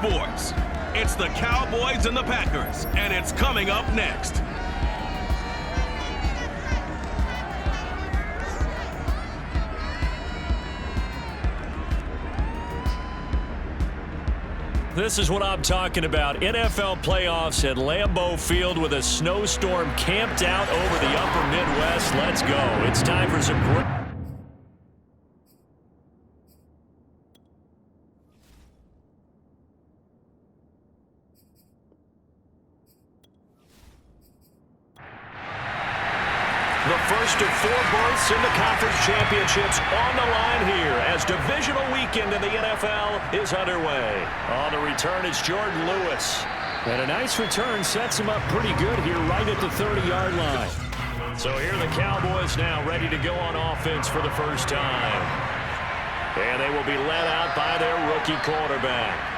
sports. It's the Cowboys and the Packers, and it's coming up next. This is what I'm talking about. NFL playoffs at Lambeau Field with a snowstorm camped out over the upper Midwest. Let's go. It's time for some great... The first of 4 berths in the conference championships on the line here as divisional weekend in the NFL is underway. On the return is Jordan Lewis. And a nice return sets him up pretty good here right at the 30-yard line. So here are the Cowboys now ready to go on offense for the first time. And they will be led out by their rookie quarterback.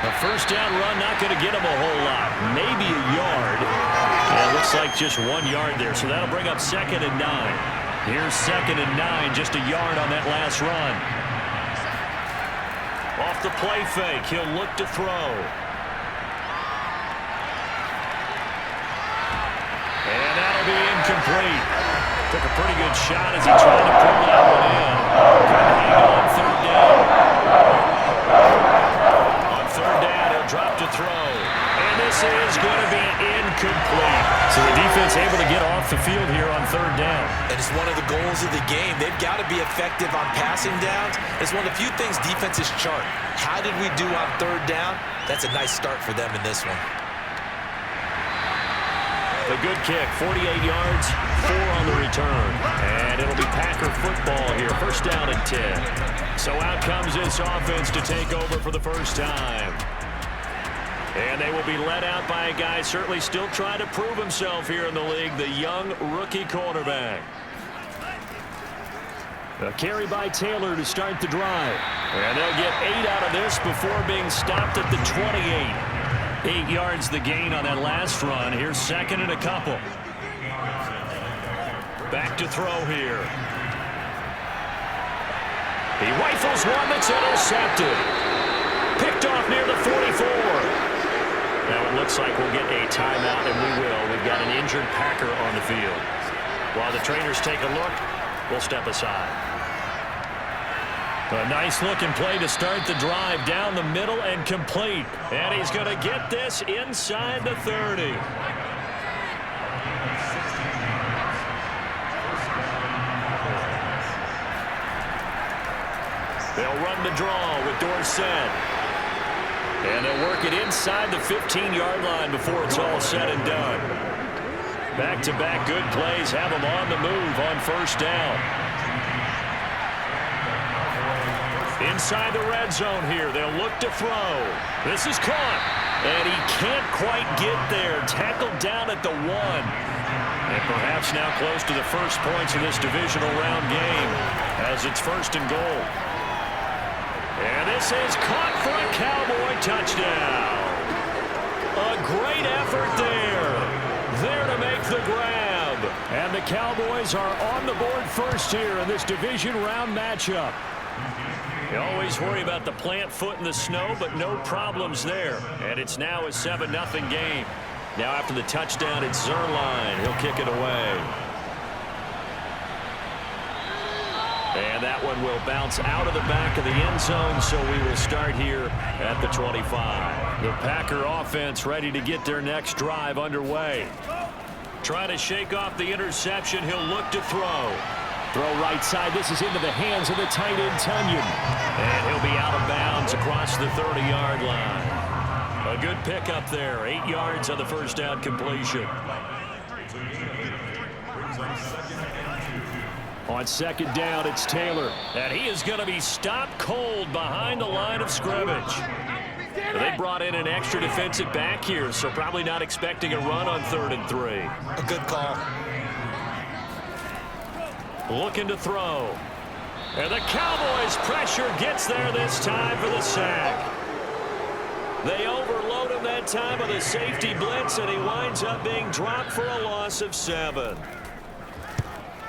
A first down run, not going to get him a whole lot. Maybe a yard. And it looks like just 1 yard there. So that'll bring up 2nd and 9. Here's 2nd and 9, just a yard on that last run. Off the play fake, he'll look to throw. And that'll be incomplete. Took a pretty good shot as he tried to pull that one in. Couldn't hang it on 3rd down. Drop to throw. And this is going to be incomplete. So the defense able to get off the field here on 3rd down. And it's one of the goals of the game. They've got to be effective on passing downs. It's one of the few things defenses chart. How did we do on 3rd down? That's a nice start for them in this one. A good kick, 48 yards, 4 on the return. And it'll be Packer football here, first down and 10. So out comes this offense to take over for the first time. And they will be led out by a guy certainly still trying to prove himself here in the league, the young rookie quarterback. A carry by Taylor to start the drive. And they'll get 8 out of this before being stopped at the 28. 8 yards the gain on that last run. Here's 2nd and a couple. Back to throw here. He rifles one that's intercepted. Picked off near the 44. Now it looks like we'll get a timeout, and we will. We've got an injured Packer on the field. While the trainers take a look, we'll step aside. A nice-looking play to start the drive down the middle and complete. And he's going to get this inside the 30. They'll run the draw with Dorsett. And they'll work it inside the 15-yard line before it's all said and done. Back-to-back good plays have them on the move on first down. Inside the red zone here, they'll look to throw. This is caught, and he can't quite get there. Tackled down at the 1. And perhaps now close to the first points of this divisional round game as it's 1st and goal. And this is caught for a Cowboy touchdown. A great effort there. There to make the grab. And the Cowboys are on the board first here in this division round matchup. You always worry about the plant foot in the snow, but no problems there. And it's now a 7-0 game. Now after the touchdown, it's Zerline. He'll kick it away. And that one will bounce out of the back of the end zone, so we will start here at the 25. The Packer offense ready to get their next drive underway. Trying to shake off the interception. He'll look to throw. Throw right side. This is into the hands of the tight end, Tunyon. And he'll be out of bounds across the 30-yard line. A good pickup there. 8 yards on the first down completion. On 2nd down, it's Taylor. And he is going to be stopped cold behind the line of scrimmage. They brought in an extra defensive back here, so probably not expecting a run on 3rd and 3. A good call. Looking to throw. And the Cowboys' pressure gets there this time for the sack. They overload him that time with a safety blitz, and he winds up being dropped for a loss of 7.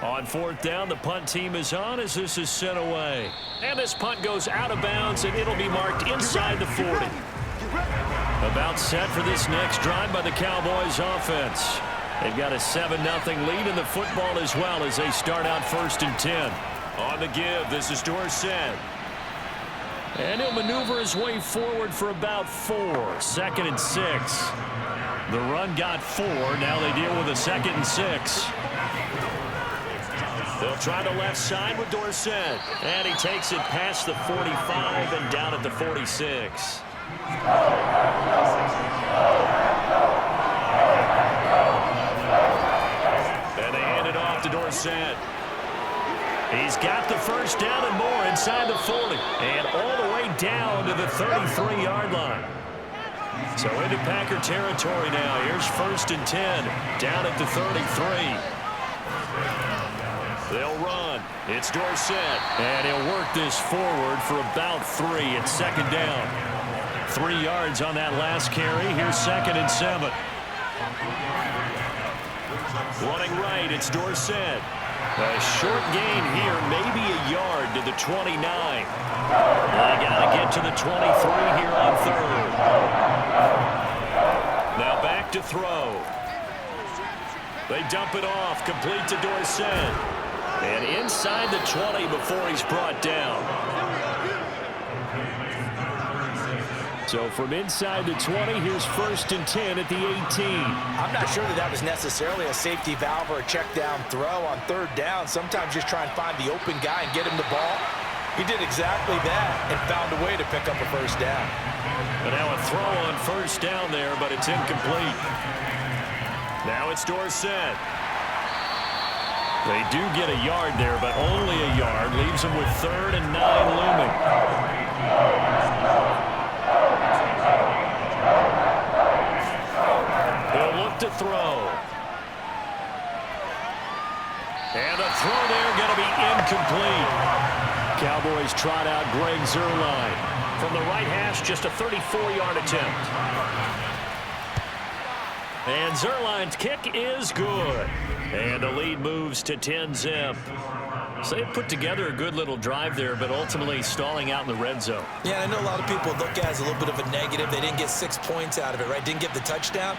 On fourth down, the punt team is on as this is sent away. And this punt goes out of bounds, and it'll be marked inside the 40. About set for this next drive by the Cowboys offense. They've got a 7-0 lead in the football as well as they start out 1st and 10. On the give, this is Dorsett. And he'll maneuver his way forward for about 4. 2nd and 6. The run got 4. Now they deal with a 2nd and 6. They'll try the left side with Dorsett. And he takes it past the 45 and down at the 46. And they hand it off to Dorsett. He's got the first down and more inside the 40. And all the way down to the 33-yard line. So into Packer territory now. Here's 1st and 10. Down at the 33. They'll run. It's Dorsett. And he'll work this forward for about 3 at 2nd down. 3 yards on that last carry. Here's 2nd and 7. Running right, it's Dorsett. A short gain here, maybe a yard to the 29. They got to get to the 23 here on 3rd. Now back to throw. They dump it off, complete to Dorsett. And inside the 20 before he's brought down. So from inside the 20, here's 1st and 10 at the 18. I'm not sure that was necessarily a safety valve or a check down throw on 3rd down. Sometimes just try and find the open guy and get him the ball. He did exactly that and found a way to pick up a 1st down. And now a throw on 1st down there, but it's incomplete. Now it's Dorsett. They do get a yard there, but only a yard. Leaves them with 3rd and 9 looming. He'll look to throw. And the throw there going to be incomplete. Cowboys trot out Greg Zuerlein. From the right hash, just a 34-yard attempt. And Zuerlein's kick is good. And the lead moves to 10-zip. So they put together a good little drive there, but ultimately stalling out in the red zone. Yeah, I know a lot of people look at it as a little bit of a negative. They didn't get 6 points out of it, right? Didn't get the touchdown.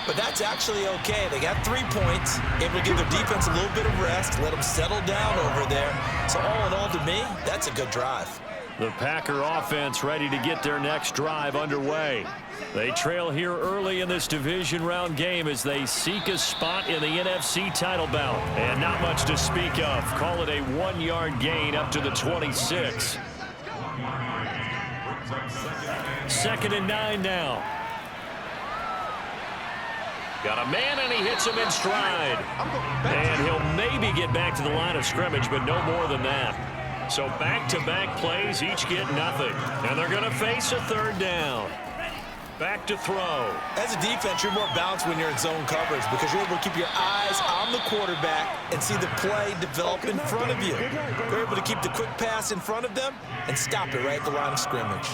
But that's actually okay. They got 3 points, able to give their defense a little bit of rest, let them settle down over there. So all in all, to me, that's a good drive. The Packer offense ready to get their next drive underway. They trail here early in this division round game as they seek a spot in the NFC title bout. And not much to speak of. Call it a 1-yard gain up to the 26. 2nd and 9 now. Got a man, and he hits him in stride. And he'll maybe get back to the line of scrimmage, but no more than that. So back-to-back plays, each get nothing. And they're going to face a 3rd down. Back to throw. As a defense, you're more balanced when you're in zone coverage because you're able to keep your eyes on the quarterback and see the play develop in front of you. You're able to keep the quick pass in front of them and stop it right at the line of scrimmage.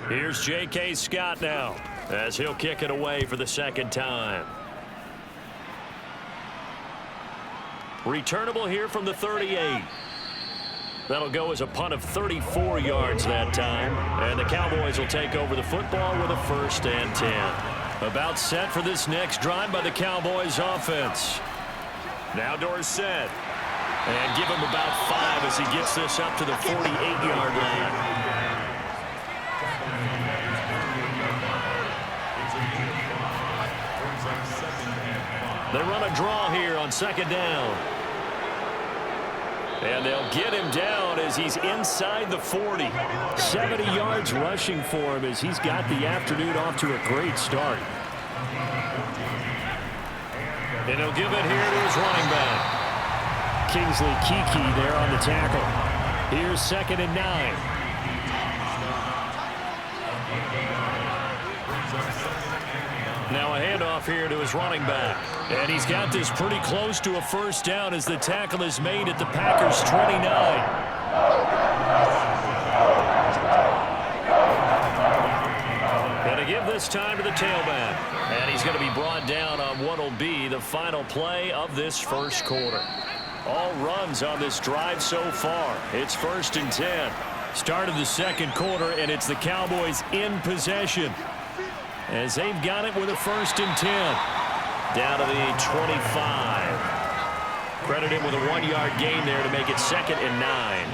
Here's J.K. Scott now as he'll kick it away for the 2nd time. Returnable here from the 38. That'll go as a punt of 34 yards that time. And the Cowboys will take over the football with a 1st and 10. About set for this next drive by the Cowboys offense. Now Dorsett. And give him about 5 as he gets this up to the 48-yard line. They run a draw here on 2nd down. And they'll get him down as he's inside the 40. 70 yards rushing for him as he's got the afternoon off to a great start. And he'll give it here to his running back. Kingsley Keke there on the tackle. Here's 2nd and 9. Now a handoff here to his running back. And he's got this pretty close to a 1st down as the tackle is made at the Packers' 29. Going to give this time to the tailback. And he's going to be brought down on what will be the final play of this 1st quarter. all runs on this drive so far. It's 1st and 10. Start of the second quarter, and it's the Cowboys in possession as they've got it with a 1st and 10. Down to the 25. Credit him with a 1-yard gain there to make it 2nd and 9.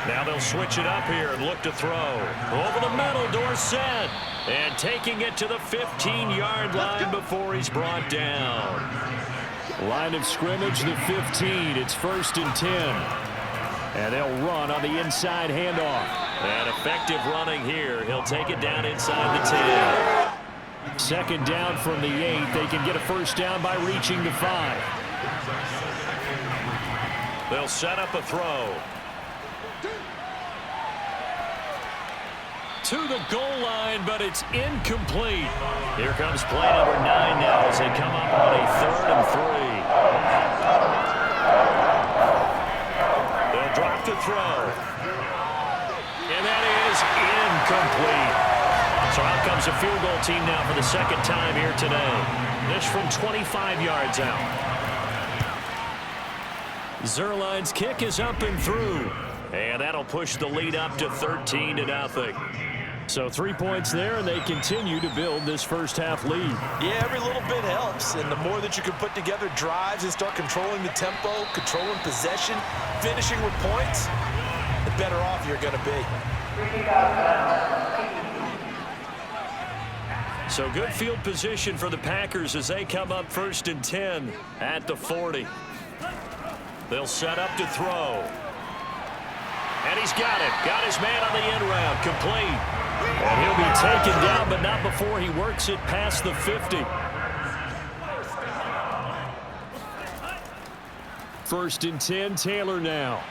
Now they'll switch it up here and look to throw. Over the middle, Dorsett. And taking it to the 15-yard line before he's brought down. Line of scrimmage, the 15. It's 1st and 10. And they'll run on the inside handoff. And effective running here. He'll take it down inside the 10. 2nd down from the 8. They can get a 1st down by reaching the 5. They'll set up a throw. To the goal line, but it's incomplete. Here comes play number 9 now as they come up on a 3rd and 3. They'll drop to throw. And that is incomplete. So out comes a field goal team now for the 2nd time here today. This from 25 yards out. Zerline's kick is up and through. And that'll push the lead up to 13-0. So 3 points there, and they continue to build this first-half lead. Yeah, every little bit helps, and the more that you can put together drives and start controlling the tempo, controlling possession, finishing with points, the better off you're going to be. So good field position for the Packers as they come up 1st and 10 at the 40. They'll set up to throw. And he's got it. Got his man on the end route. Complete. And he'll be taken down, but not before he works it past the 50. 1st and 10, Taylor now.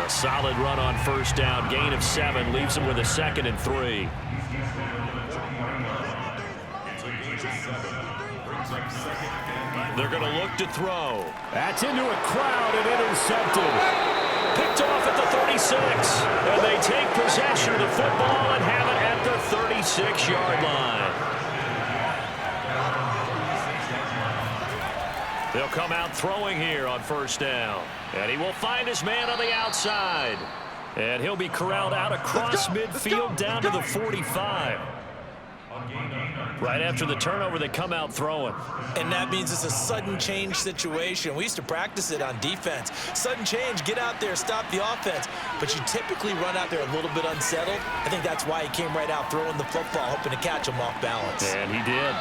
A solid run on 1st down. Gain of 7 leaves him with a 2nd and 3. They're going to look to throw. That's into a crowd and intercepted. Picked off at the 36. And they take possession of the football and have it at the 36-yard line. They'll come out throwing here on 1st down. And he will find his man on the outside. And he'll be corralled out across midfield down to the 45. Right after the turnover, they come out throwing. And that means it's a sudden change situation. We used to practice it on defense. Sudden change, get out there, stop the offense. But you typically run out there a little bit unsettled. I think that's why he came right out throwing the football, hoping to catch him off balance. And he did.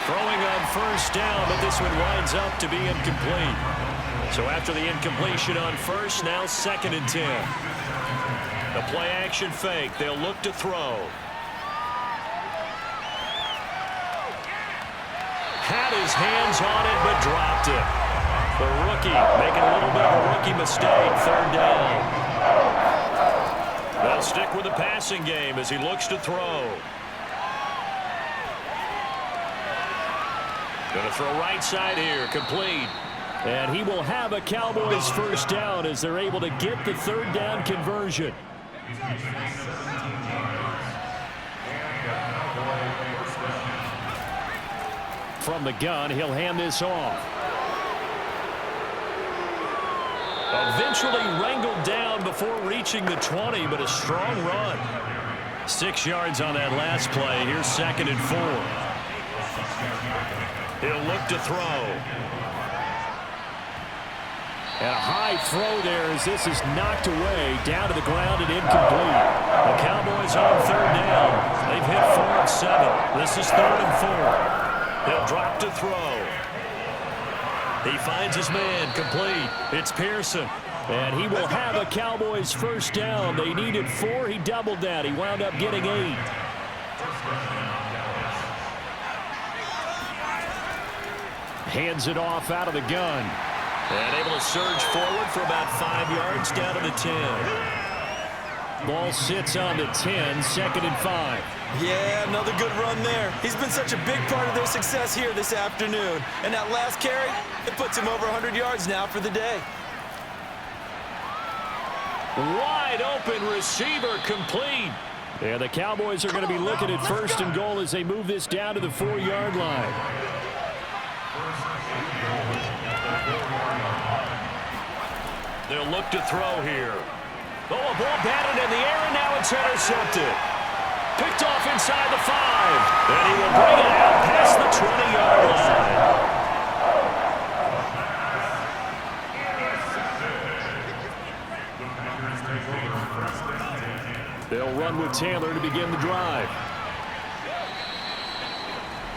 Throwing on 1st down, but this one winds up to be incomplete. So after the incompletion on 1st, now 2nd and 10. The play action fake. They'll look to throw. Had his hands on it, but dropped it. The rookie making a little bit of a rookie mistake. 3rd down. They'll stick with the passing game as he looks to throw. Going to throw right side here. Complete. And he will have a Cowboys 1st down as they're able to get the 3rd down conversion. From the gun, he'll hand this off. Eventually wrangled down before reaching the 20, but a strong run. 6 yards on that last play. Here's 2nd and 4. He'll look to throw. And a high throw there as this is knocked away down to the ground and incomplete. The Cowboys on 3rd down. They've hit 4 of 7. This is 3rd and 4. They'll drop to throw. He finds his man. Complete. It's Pearson. And he will have a Cowboys 1st down. They needed 4. He doubled that. He wound up getting 8. Hands it off out of the gun. And able to surge forward for about 5 yards down to the 10. Ball sits on the 10, 2nd and 5. Yeah, another good run there. He's been such a big part of their success here this afternoon. And that last carry, it puts him over 100 yards now for the day. Wide open receiver, complete. Yeah, the Cowboys are going to be looking at 1st and goal as they move this down to the 4-yard line. They'll look to throw here. Oh, a ball batted in the air, and now it's intercepted. Picked off inside the 5. And he will bring it out past the 20-yard line. They'll run with Taylor to begin the drive.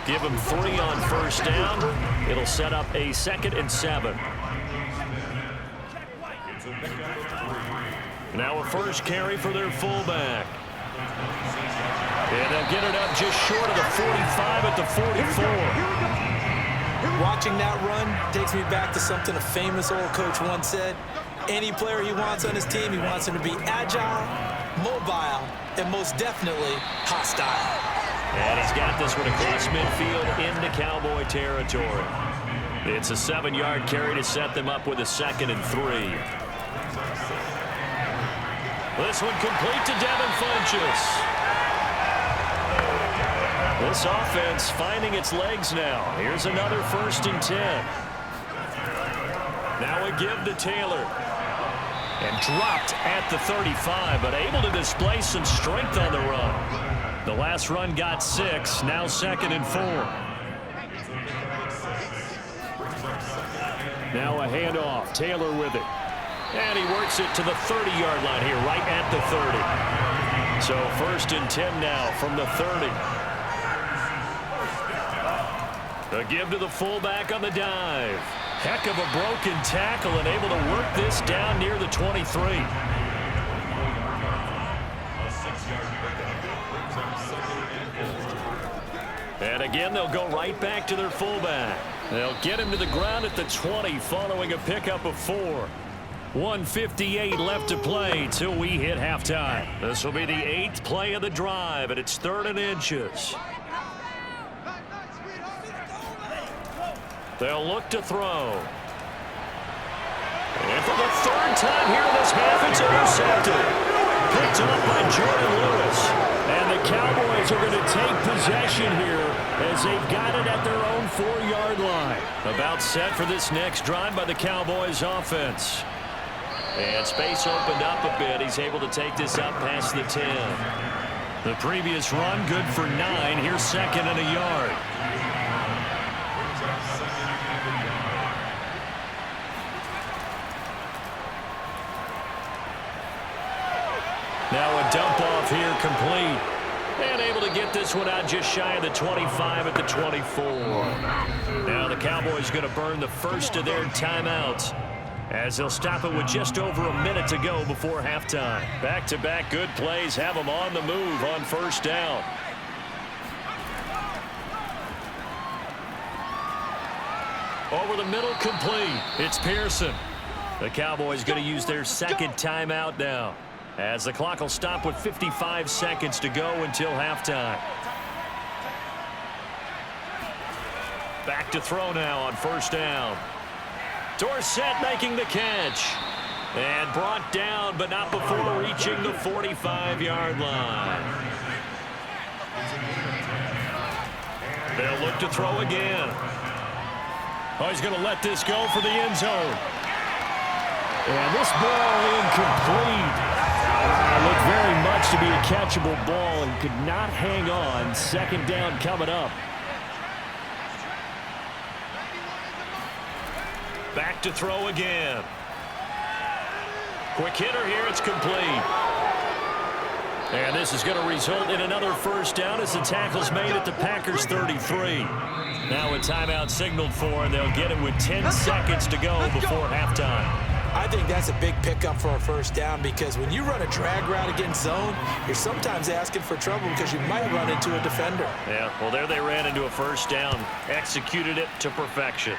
Give him 3 on first down. It'll set up a 2nd and 7. Now a first carry for their fullback. And they'll get it up just short of the 45 at the 44. Watching that run takes me back to something a famous old coach once said. Any player he wants on his team, he wants him to be agile, mobile, and most definitely hostile. And he's got this one across midfield into Cowboy territory. It's a 7-yard carry to set them up with a 2nd and 3. This one complete to Devin Funchess. This offense finding its legs now. Here's another 1st and 10. Now a give to Taylor. And dropped at the 35, but able to display some strength on the run. The last run got 6, now 2nd and 4. Now a handoff, Taylor with it. And he works it to the 30-yard line here, right at the 30. So 1st and 10 now from the 30. A give to the fullback on the dive. Heck of a broken tackle and able to work this down near the 23. And again, they'll go right back to their fullback. They'll get him to the ground at the 20 following a pickup of 4. 1:58 left to play till we hit halftime. This will be the 8th play of the drive, and it's 3rd and inches. They'll look to throw. And for the 3rd time here in this half, it's intercepted. Picked up by Jordan Lewis. And the Cowboys are going to take possession here as they've got it at their own 4-yard line. About set for this next drive by the Cowboys offense. And space opened up a bit. He's able to take this up past the 10. The previous run good for 9. Here's 2nd and a yard. Now a dump off here complete. And able to get this one out just shy of the 25 at the 24. Now the Cowboys going to burn the first of their timeouts as they'll stop it with just over a minute to go before halftime. Back-to-back good plays have them on the move on first down. Over the middle, complete. It's Pearson. The Cowboys going to use their 2nd timeout now, as the clock will stop with 55 seconds to go until halftime. Back to throw now on first down. Dorsett making the catch. And brought down, but not before reaching the 45-yard line. They'll look to throw again. Oh, he's going to let this go for the end zone. And this ball incomplete. It looked very much to be a catchable ball and could not hang on. 2nd down coming up. Back to throw again. Quick hitter here. It's complete. And this is going to result in another first down as the tackle's made at the Packers 33. Now a timeout signaled for, and they'll get it with 10 seconds to go before halftime. I think that's a big pickup for a first down, because when you run a drag route against zone, you're sometimes asking for trouble because you might run into a defender. Yeah, well, there they ran into a first down, executed it to perfection.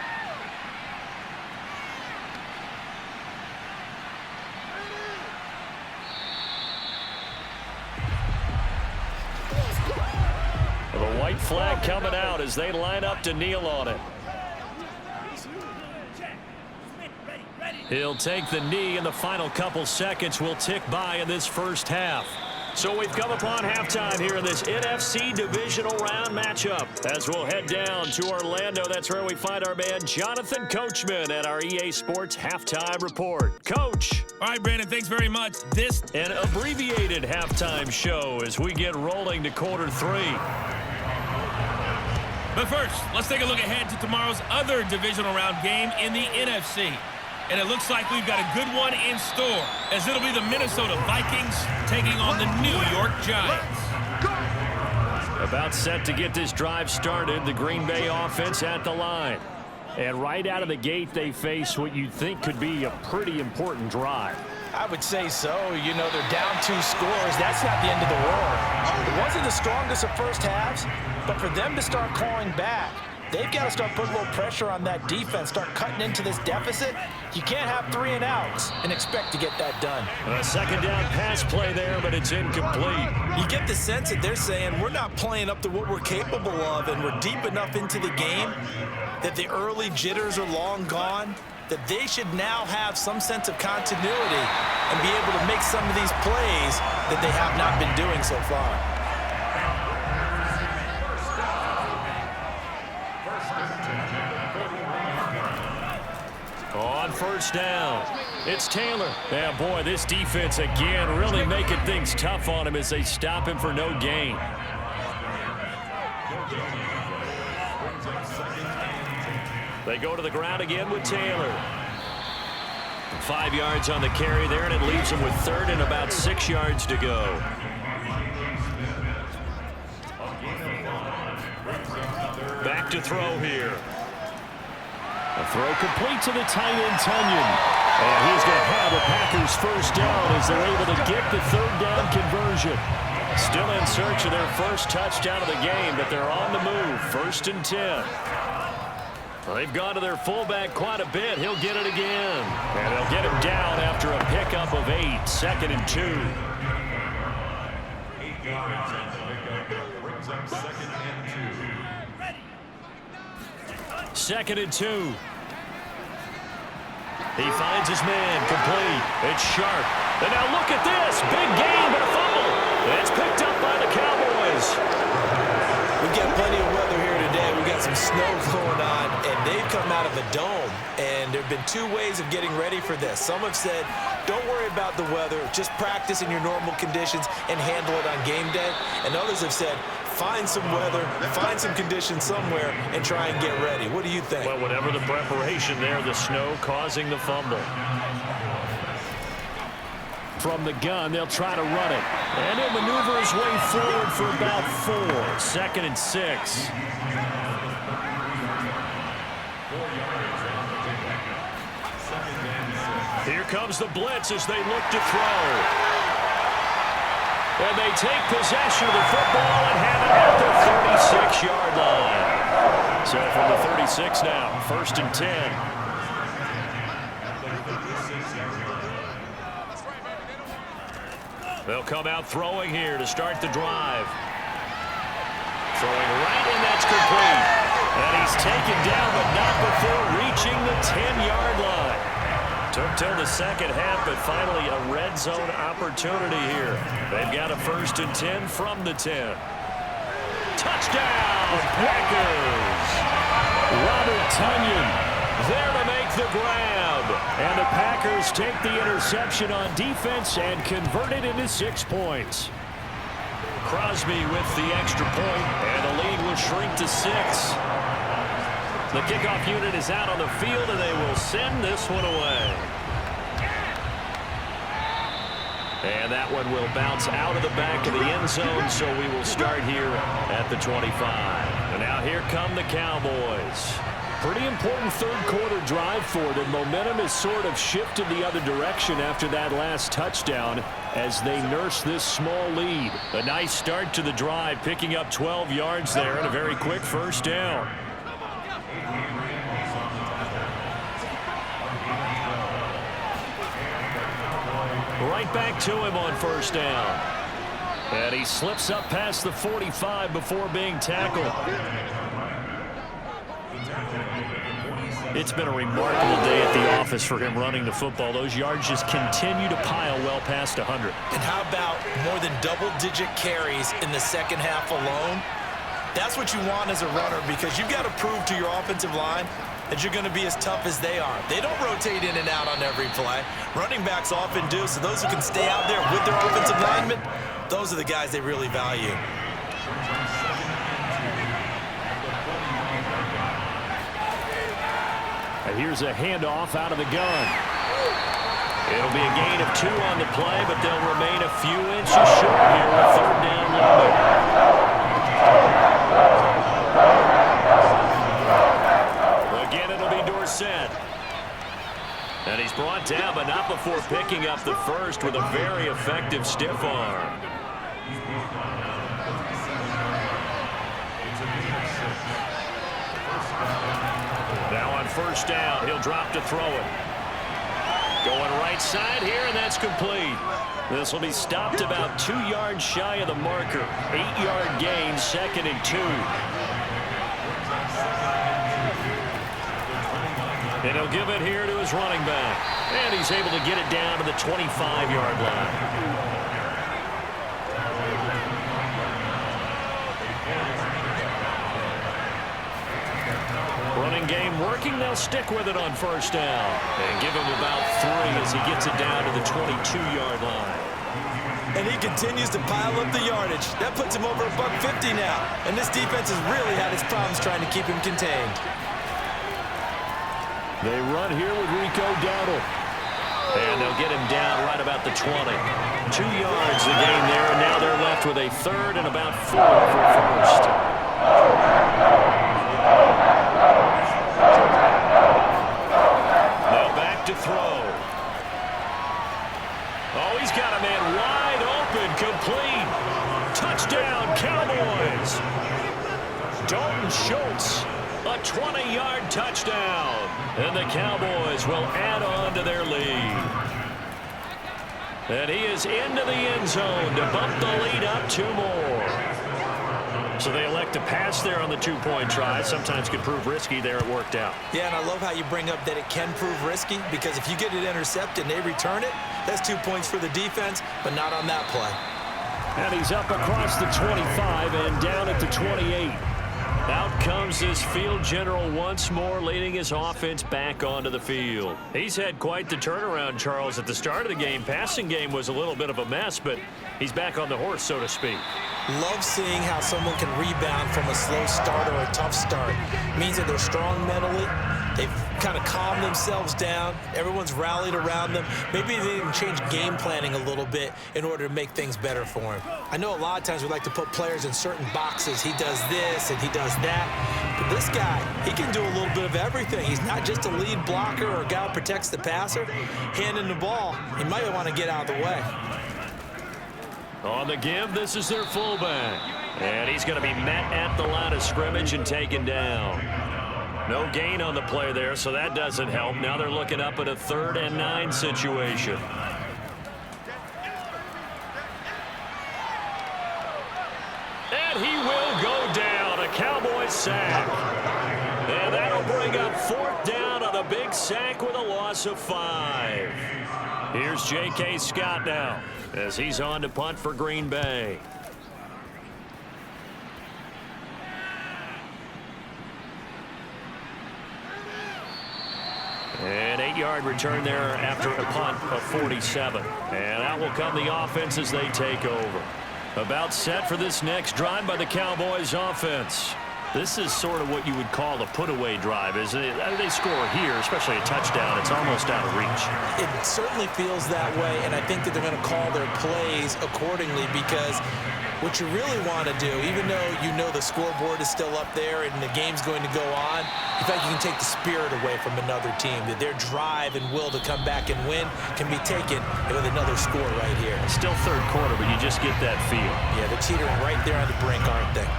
The white flag coming out as they line up to kneel on it. He'll take the knee, and the final couple seconds will tick by in this first half. So we've come upon halftime here in this NFC Divisional Round matchup. As we'll head down to Orlando, that's where we find our man Jonathan Coachman at our EA Sports Halftime Report. Coach. All right, Brandon, thanks very much. This an abbreviated halftime show as we get rolling to quarter 3. But first, let's take a look ahead to tomorrow's other divisional round game in the NFC. And it looks like we've got a good one in store, as it'll be the Minnesota Vikings taking on the New York Giants. About set to get this drive started, the Green Bay offense at the line. And right out of the gate, they face what you'd think could be a pretty important drive. I would say so. You know, they're down 2 scores. That's not the end of the world. It wasn't the strongest of first halves, but for them to start clawing back, they've got to start putting a little pressure on that defense, start cutting into this deficit. You can't have 3 and outs and expect to get that done. A second down pass play there, but it's incomplete. You get the sense that they're saying we're not playing up to what we're capable of, and we're deep enough into the game that the early jitters are long gone, that they should now have some sense of continuity and be able to make some of these plays that they have not been doing so far. On first down, it's Taylor. Yeah, boy, this defense again really making things tough on him as they stop him for no gain. They go to the ground again with Taylor. 5 yards on the carry there, and it leaves him with 3rd and about 6 yards to go. Back to throw here. A throw complete to the tight end, Tunyon. And he's going to have a Packers first down as they're able to get the 3rd down conversion. Still in search of their first touchdown of the game, but they're on the move. 1st and 10. They've gone to their fullback quite a bit. He'll get it again. And they'll get him down after a pickup of 8. 2nd and 2. 8 yards on the pickup. Brings up 2nd and 2. 2nd and 2. He finds his man, complete. It's Sharp. And now look at this. Big gain, but a fumble. It's picked up by the Cowboys. We've got plenty of weather here today. We've got some snow going on, and they've come out of a dome. And there have been 2 ways of getting ready for this. Some have said, don't worry about the weather. Just practice in your normal conditions and handle it on game day. And others have said, find some weather, find some conditions somewhere, and try and get ready. What do you think? Well, whatever the preparation there, the snow causing the fumble. From the gun, they'll try to run it. And he'll maneuver his way forward for about 4. 2nd and 6. Here comes the blitz as they look to throw. And they take possession of the football and have it at the 36-yard line. So from the 36 now, 1st and 10. They'll come out throwing here to start the drive. Throwing right, and that's complete. And he's taken down, but not before reaching the 10-yard line. Took till the second half, but finally a red zone opportunity here. They've got a 1st and 10 from the 10. Touchdown, Packers! Robert Tunyon there to make the grab. And the Packers take the interception on defense and convert it into 6 points. Crosby with the extra point, and the lead will shrink to 6. The kickoff unit is out on the field, and they will send this one away. And that one will bounce out of the back of the end zone, so we will start here at the 25. And now here come the Cowboys. Pretty important 3rd quarter drive for them. Momentum has sort of shifted the other direction after that last touchdown as they nurse this small lead. A nice start to the drive, picking up 12 yards there and a very quick 1st down. Right back to him on 1st down. And he slips up past the 45 before being tackled. It's been a remarkable day at the office for him running the football. Those yards just continue to pile well past 100. And how about more than double-digit carries in the second half alone? That's what you want as a runner, because you've got to prove to your offensive line that you're going to be as tough as they are. They don't rotate in and out on every play. Running backs often do, so those who can stay out there with their offensive linemen, those are the guys they really value. And here's a handoff out of the gun. It'll be a gain of 2 on the play, but they'll remain a few inches short here with third down loaded. Again, it'll be Dorsett. And he's brought down, but not before picking up the first with a very effective stiff arm. Now on first down, he'll drop to throw it. Going right side here, and that's complete. This will be stopped about 2 yards shy of the marker. 8-yard gain, 2nd and 2. And he'll give it here to his running back. And he's able to get it down to the 25-yard line. Running game working. They'll stick with it on first down. And give him about 3 as he gets it down to the 22-yard line. And he continues to pile up the yardage. That puts him over $150 now. And this defense has really had its problems trying to keep him contained. They run here with Rico Dowdle. And they'll get him down right about the 20. 2 yards the gain there, and now they're left with a 3rd and about 4 for first. Now back to throw. Oh, he's got a man wide open, complete. Touchdown, Cowboys. Dalton Schultz, a 20-yard touchdown. And the Cowboys will add on to their lead. And he is into the end zone to bump the lead up 2 more. So they elect to pass there on the 2-point try. Sometimes could prove risky. There it worked out. Yeah, and I love how you bring up that it can prove risky, because if you get it intercepted and they return it, that's 2 points for the defense, but not on that play. And he's up across the 25 and down at the 28. Out comes this field general once more, leading his offense back onto the field. He's had quite the turnaround, Charles. At the start of the game, passing game was a little bit of a mess, but he's back on the horse, so to speak. Love seeing how someone can rebound from a slow start or a tough start. It means that they're strong mentally. They've kind of calmed themselves down. Everyone's rallied around them. Maybe they didn't change game planning a little bit in order to make things better for him. I know a lot of times we like to put players in certain boxes. He does this and he does that. But this guy, he can do a little bit of everything. He's not just a lead blocker or a guy who protects the passer. Handing the ball, he might want to get out of the way. On the give, this is their fullback. And he's going to be met at the line of scrimmage and taken down. No gain on the play there, so that doesn't help. Now they're looking up at a 3rd and 9 situation. And he will go down. A Cowboys sack. And that'll bring up 4th down on a big sack with a loss of 5. Here's J.K. Scott now as he's on to punt for Green Bay. An 8-yard return there after a punt of 47. And out will come the offense as they take over. About set for this next drive by the Cowboys offense. This is sort of what you would call a put-away drive, isn't it? They score here, especially a touchdown. It's almost out of reach. It certainly feels that way, and I think that they're going to call their plays accordingly, because what you really want to do, even though you know the scoreboard is still up there and the game's going to go on, in fact, you can take the spirit away from another team. That their drive and will to come back and win can be taken with another score right here. Still 3rd quarter, but you just get that feel. Yeah, they're teetering right there on the brink, aren't they?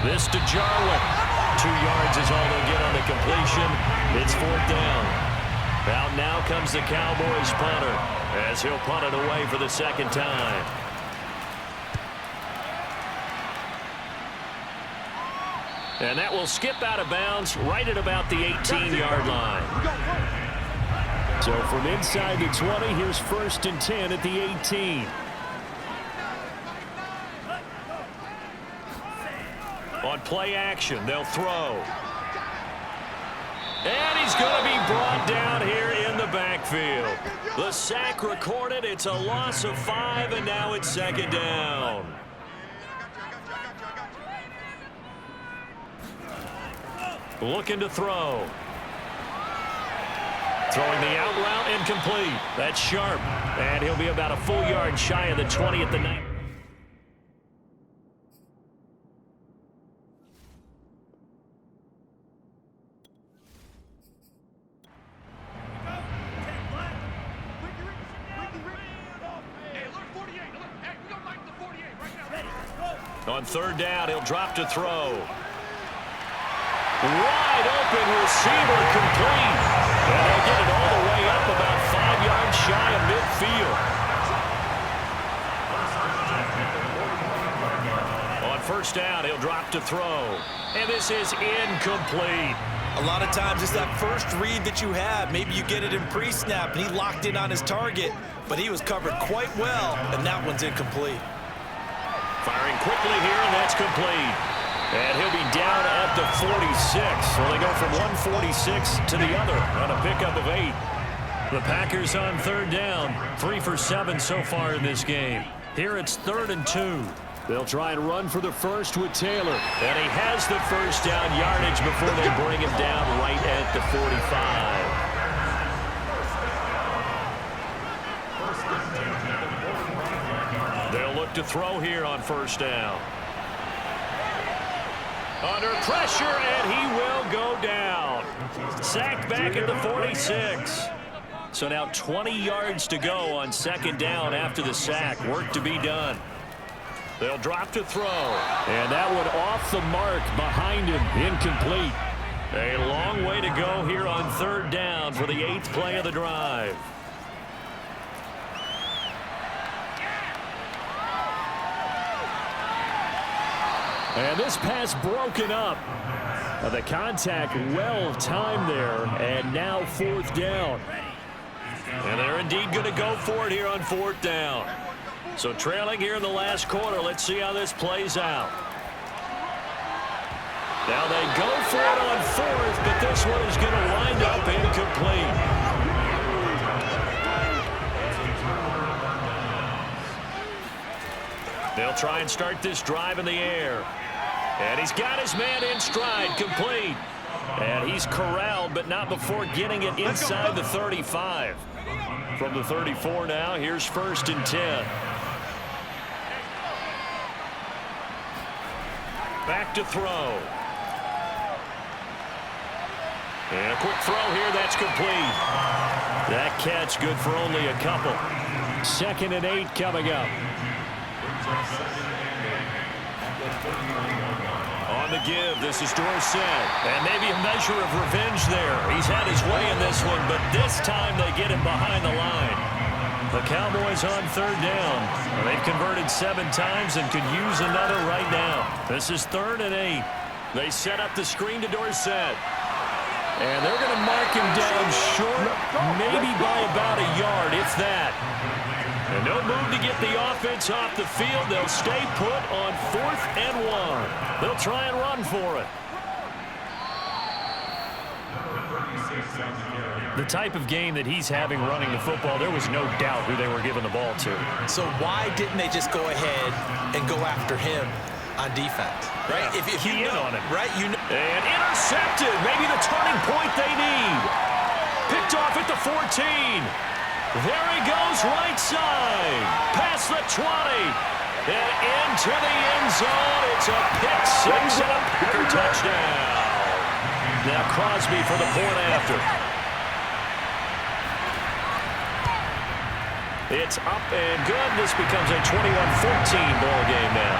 This to Jarwin. 2 yards is all they'll get on the completion. It's 4th down. Out now comes the Cowboys punter as he'll punt it away for the 2nd time. And that will skip out of bounds right at about the 18-yard line. So from inside the 20, here's 1st and 10 at the 18. On play action, they'll throw. And he's going to be brought down here in the backfield. The sack recorded. It's a loss of 5, and now it's 2nd down. Looking to throw. Throwing the out route, incomplete. That's Sharp. And he'll be about a full yard shy of the 20 at the 9. On 3rd down, he'll drop to throw. Wide open receiver, complete. And they'll get it all the way up about 5 yards shy of midfield. On 1st down, he'll drop to throw. And this is incomplete. A lot of times it's that first read that you have. Maybe you get it in pre-snap, and he locked in on his target, but he was covered quite well, and that one's incomplete. Firing quickly here, and that's complete. And he'll be down at the 46. So they go from 146 to the other on a pickup of 8. The Packers on 3rd down. 3 for 7 so far in this game. Here it's 3rd and 2. They'll try and run for the first with Taylor. And he has the 1st down yardage before they bring him down right at the 45. They'll look to throw here on 1st down. Under pressure, and he will go down. Sacked back at the 46. So now 20 yards to go on 2nd down after the sack. Work to be done. They'll drop to throw. And that one off the mark behind him. Incomplete. A long way to go here on 3rd down for the 8th play of the drive. And this pass broken up. The contact well timed there, and now 4th down. And they're indeed going to go for it here on 4th down. So trailing here in the last quarter. Let's see how this plays out. Now they go for it on 4th, but this one is going to wind up incomplete. They'll try and start this drive in the air. And he's got his man in stride, complete. And he's corralled, but not before getting it inside the 35. From the 34 now, here's 1st and 10. Back to throw. And a quick throw here, that's complete. That catch good for only a couple. 2nd and 8 coming up. On the give, this is Dorsett. And maybe a measure of revenge there. He's had his way in this one, but this time they get him behind the line. The Cowboys on 3rd down. They've converted 7 times and could use another right now. This is 3rd and 8. They set up the screen to Dorsett. And they're going to mark him down short, maybe by about a yard, if that. And no move to get the offense off the field. They'll stay put on 4th and 1. They'll try and run for it. The type of game that he's having running the football, there was no doubt who they were giving the ball to. So why didn't they just go ahead and go after him on defense? Right? Yeah, if you know, on it. right? You know. And intercepted. Maybe the turning point they need. Picked off at the 14. There he goes, right side. Past the 20. And into the end zone. It's a pick 6 and a Packer touchdown. Now Crosby for the point after. It's up and good. This becomes a 21-14 ball game now.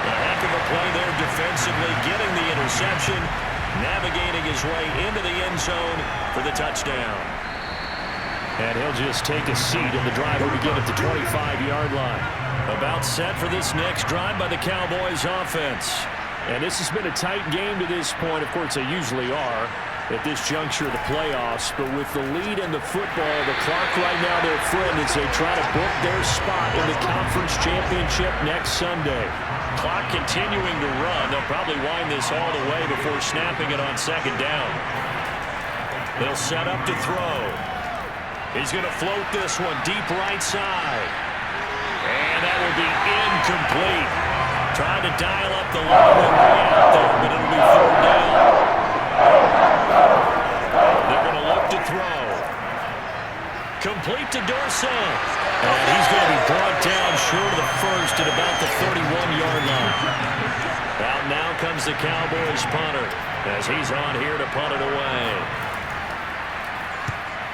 A heck of a play there defensively, getting the interception, navigating his way into the end zone for the touchdown. And he'll just take a seat, and the drive will begin at the 25-yard line. About set for this next drive by the Cowboys offense. And this has been a tight game to this point. Of course, they usually are at this juncture of the playoffs. But with the lead in the football, the clock right now their friend as they try to book their spot in the conference championship next Sunday. Clock continuing to run. They'll probably wind this all the way before snapping it on second down. They'll set up to throw. He's going to float this one deep right side. And that will be incomplete. Trying to dial up the line way out there, but it'll be third down. They're going to look to throw. Complete to Dorsett. And he's going to be brought down short of the first at about the 31-yard line. Out now comes the Cowboys punter as he's on here to punt it away.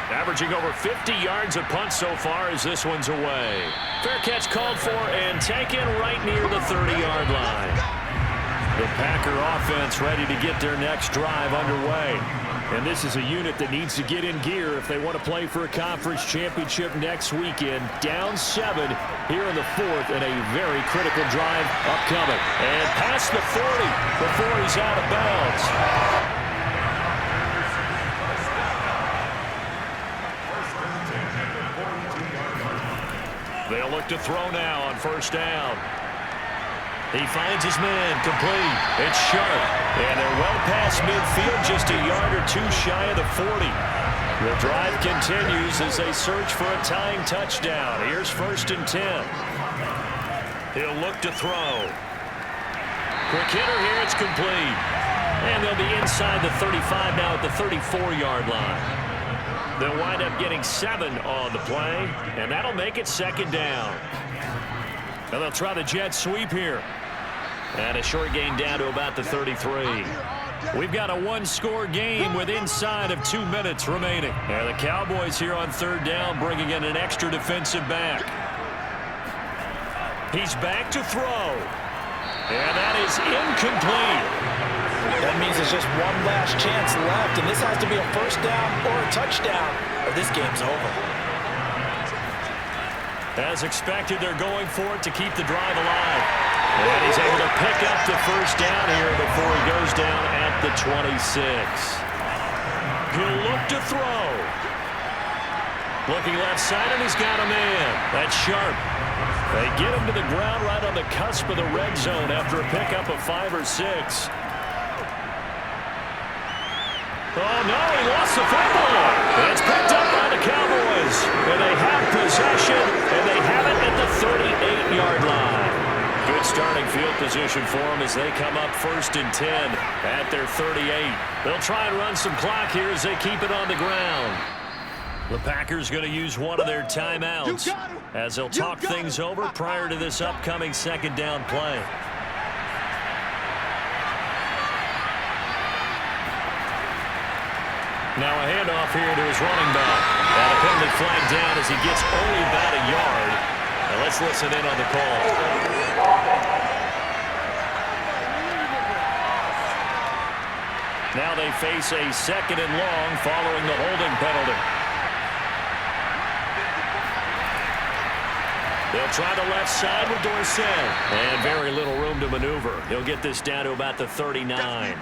Averaging over 50 yards a punt so far as this one's away. Fair catch called for and taken right near the 30-yard line. The Packer offense ready to get their next drive underway. And this is a unit that needs to get in gear if they want to play for a conference championship next weekend. Down 7 here in the fourth and a very critical drive upcoming. And past the 40 before he's out of bounds. They'll look to throw now on first down. He finds his man, complete. It's Sharp, and they're well past midfield, just a yard or two shy of the 40. The drive continues as they search for a tying touchdown. Here's first and 10. He'll look to throw. Quick hitter here, it's complete. And they'll be inside the 35 now at the 34-yard line. They'll wind up getting 7 on the play, and that'll make it second down. And they'll try the jet sweep here. And a short gain down to about the 33. We've got a one-score game with inside of 2 minutes remaining. And the Cowboys here on third down bringing in an extra defensive back. He's back to throw. And that is incomplete. That means there's just one last chance left, and this has to be a first down or a touchdown, or this game's over. As expected, they're going for it to keep the drive alive. And he's able to pick up the first down here before he goes down at the 26. He'll look to throw. Looking left side, and he's got a man. That's Sharp. They get him to the ground right on the cusp of the red zone after a pickup of 5 or 6. Oh, no, he lost the football. It's picked up by the Cowboys. And they have possession, and they have it at the 38-yard line. Good starting field position for them as they come up first and 10 at their 38. They'll try and run some clock here as they keep it on the ground. The Packers going to use one of their timeouts as they'll talk things over prior to this upcoming second down play. Now a handoff here to his running back. And a penalty flag down as he gets only about a yard. Now let's listen in on the call. Now they face a second and long following the holding penalty. They'll try the left side with Dorsett. And very little room to maneuver. He'll get this down to about the 39.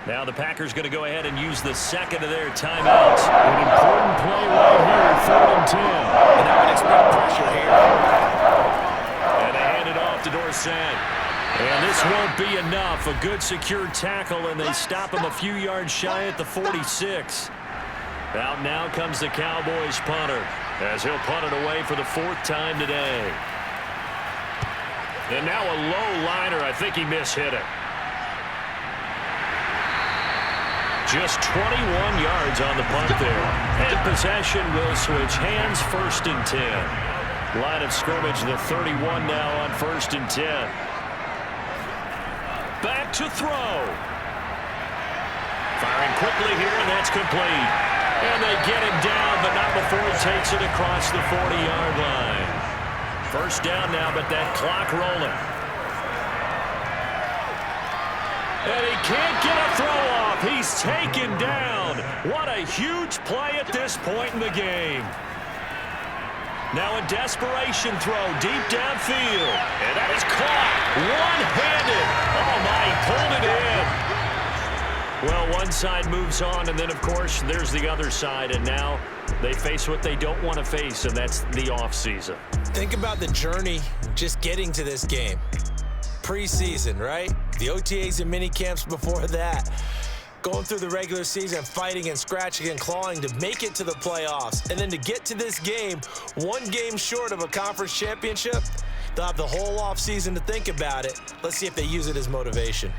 Now the Packers going to go ahead and use the second of their timeouts. An important play right here, third and 10. And I would expect pressure here. And they hand it off to Dorsett. And this won't be enough. A good secure tackle, and they stop him a few yards shy at the 46. Out now comes the Cowboys punter as he'll punt it away for the 4th time today. And now a low liner. I think he mishit it. Just 21 yards on the punt there. And possession will switch hands, first and 10. Line of scrimmage, the 31 now on first and 10. Back to throw. Firing quickly here, and that's complete. And they get him down, but not before he takes it across the 40-yard line. First down now, but that clock rolling. And he can't get a throw off. He's taken down. What a huge play at this point in the game. Now a desperation throw deep downfield. And that is caught one-handed. Oh, my, he pulled it in. Well, one side moves on, and then, of course, there's the other side. And now they face what they don't want to face, and that's the offseason. Think about the journey just getting to this game. Preseason, right? The OTAs and mini camps before that. Going through the regular season, fighting and scratching and clawing to make it to the playoffs. And then to get to this game, one game short of a conference championship, they'll have the whole offseason to think about it. Let's see if they use it as motivation.